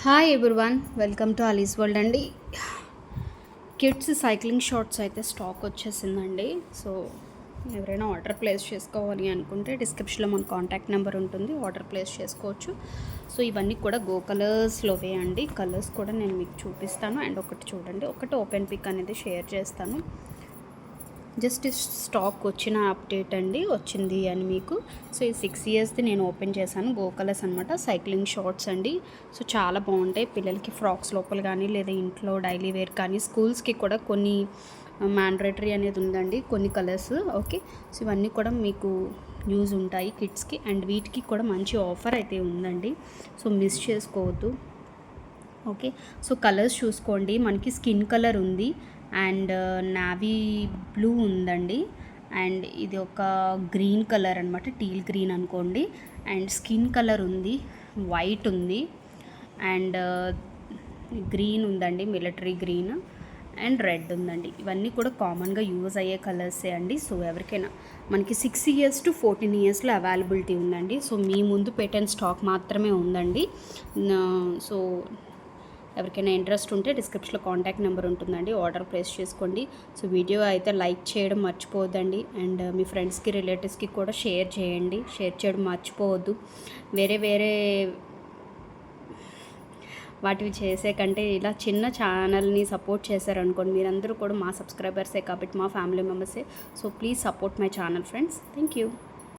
Hi everyone, welcome to Ali's world అండి. Kids cycling shorts అయితే stock వచ్చేసిందండి. సో ఎవరైనా ఆర్డర్ ప్లేస్ చేసుకోవాలి అనుకుంటే డిస్క్రిప్షన్లో మన కాంటాక్ట్ నెంబర్ ఉంటుంది, ఆర్డర్ ప్లేస్ చేసుకోవచ్చు. సో ఇవన్నీ కూడా గో కలర్స్లోవే అండి. కలర్స్ కూడా నేను మీకు చూపిస్తాను. అండ్ ఒకటి చూడండి, ఒకటి ఓపెన్ పిక్ అనేది షేర్ చేస్తాను. జస్ట్ స్టాక్ వచ్చిన అప్డేట్ అండి, వచ్చింది అని మీకు. సో ఈ 6 ఇయర్స్ది నేను ఓపెన్ చేశాను. గో కలర్స్ అనమాట, సైక్లింగ్ షార్ట్స్ అండి. సో చాలా బాగుంటాయి పిల్లలకి, ఫ్రాక్స్ లోపల కానీ లేదా ఇంట్లో డైలీ వేర్ కానీ, స్కూల్స్కి కూడా కొన్ని మ్యాండేటరీ అనేది ఉందండి, కొన్ని కలర్స్. ఓకే, సో ఇవన్నీ కూడా మీకు యూజ్ ఉంటాయి కిడ్స్కి. అండ్ వీటికి కూడా మంచి ఆఫర్ అయితే ఉందండి, సో మిస్ చేసుకోవద్దు. ఓకే, సో కలర్స్ చూసుకోండి. మనకి స్కిన్ కలర్ ఉంది, అండ్ నావీ బ్లూ ఉందండి, అండ్ ఇది ఒక గ్రీన్ కలర్ అనమాట, టీల్ గ్రీన్ అనుకోండి. అండ్ స్కిన్ కలర్ ఉంది, వైట్ ఉంది, అండ్ గ్రీన్ ఉందండి, మిలిటరీ గ్రీన్, అండ్ రెడ్ ఉందండి. ఇవన్నీ కూడా కామన్గా యూజ్ అయ్యే కలర్సే అండి. సో ఎవరికైనా మనకి 6 ఇయర్స్ టు 14 ఇయర్స్లో అవైలబిలిటీ ఉందండి. సో మీ ముందు పెట్టిన స్టాక్ మాత్రమే ఉందండి. సో ఎవరికైనా ఇంట్రెస్ట్ ఉంటే డిస్క్రిప్షన్లో కాంటాక్ట్ నెంబర్ ఉంటుందండి, ఆర్డర్ ప్లేస్ చేసుకోండి. సో వీడియో అయితే లైక్ చేయడం మర్చిపోవద్దండి. అండ్ మీ ఫ్రెండ్స్కి రిలేటివ్స్కి కూడా షేర్ చేయండి, షేర్ చేయడం మర్చిపోవద్దు. వేరే వాటివి చేసే కంటే ఇలా చిన్న ఛానల్ని సపోర్ట్ చేశారనుకోండి, మీరందరూ కూడా మా సబ్స్క్రైబర్సే కాబట్టి, మా ఫ్యామిలీ మెంబర్సే. So please support my channel friends. Thank you.